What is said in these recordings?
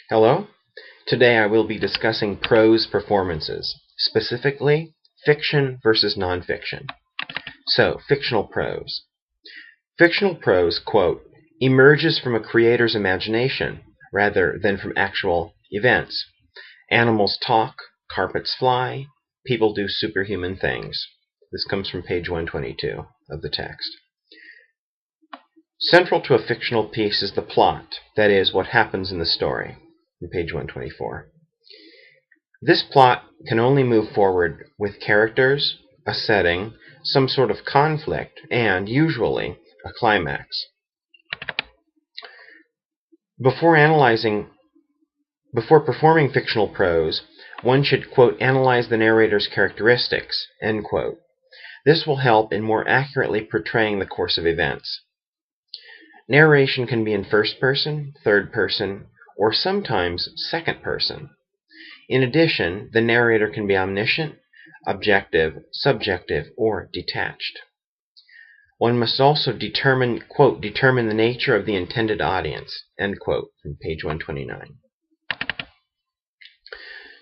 Hello. Today I will be discussing prose performances, specifically fiction versus nonfiction. So, fictional prose. Fictional prose, quote, emerges from a creator's imagination rather than from actual events. Animals talk, carpets fly, people do superhuman things. This comes from page 122 of the text. Central to a fictional piece is the plot, that is, what happens in the story, on page 124. This plot can only move forward with characters, a setting, some sort of conflict, and, usually, a climax. Before performing fictional prose, one should, quote, analyze the narrator's characteristics, end quote. This will help in more accurately portraying the course of events. Narration can be in first person, third person, or sometimes second person. In addition, the narrator can be omniscient, objective, subjective, or detached. One must also determine the nature of the intended audience, end quote, from page 129.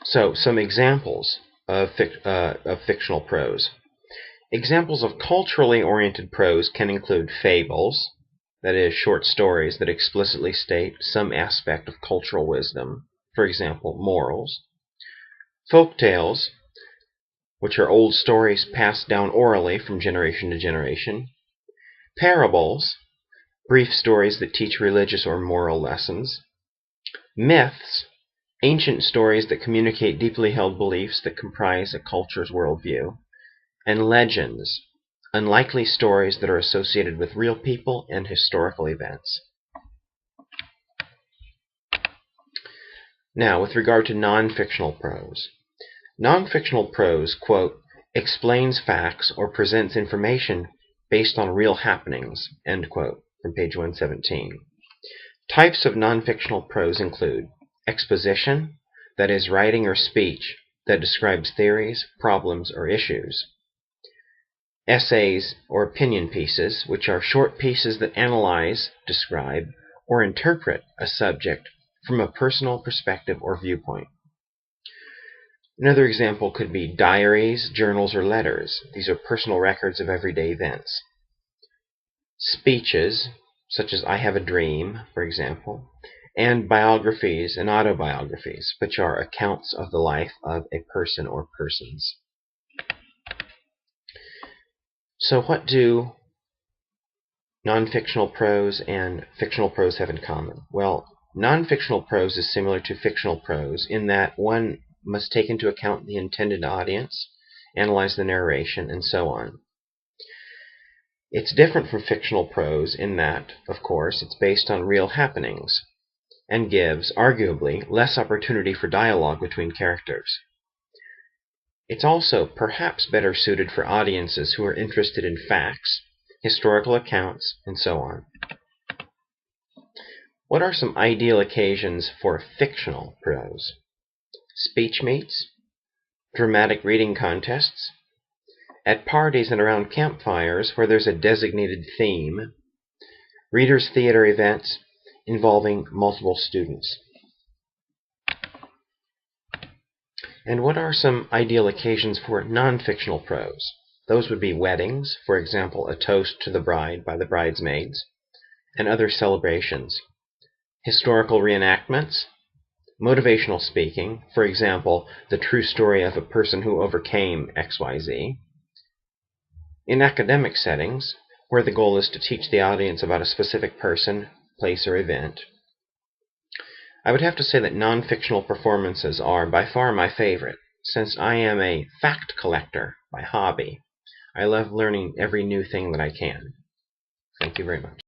So, some examples of fictional prose. Examples of culturally oriented prose can include fables, that is, short stories that explicitly state some aspect of cultural wisdom, for example, morals. Folk tales, which are old stories passed down orally from generation to generation. Parables, brief stories that teach religious or moral lessons. Myths, ancient stories that communicate deeply held beliefs that comprise a culture's worldview. And legends, unlikely stories that are associated with real people and historical events. Now, with regard to non-fictional prose. Non-fictional prose, quote, explains facts or presents information based on real happenings, end quote, from page 117. Types of non-fictional prose include exposition, that is, writing or speech that describes theories, problems, or issues. Essays or opinion pieces, which are short pieces that analyze, describe, or interpret a subject from a personal perspective or viewpoint. Another example could be diaries, journals, or letters. These are personal records of everyday events. Speeches, such as I Have a Dream, for example, and biographies and autobiographies, which are accounts of the life of a person or persons. So what do non-fictional prose and fictional prose have in common? Well, non-fictional prose is similar to fictional prose in that one must take into account the intended audience, analyze the narration, and so on. It's different from fictional prose in that, of course, it's based on real happenings and gives, arguably, less opportunity for dialogue between characters. It's also perhaps better suited for audiences who are interested in facts, historical accounts, and so on. What are some ideal occasions for fictional prose? Speech meets, dramatic reading contests, at parties and around campfires where there's a designated theme, readers' theater events involving multiple students. And what are some ideal occasions for non-fictional prose? Those would be weddings, for example, a toast to the bride by the bridesmaids, and other celebrations. Historical reenactments, motivational speaking, for example, the true story of a person who overcame XYZ. In academic settings, where the goal is to teach the audience about a specific person, place, or event. I would have to say that non-fictional performances are by far my favorite, since I am a fact collector by hobby. I love learning every new thing that I can. Thank you very much.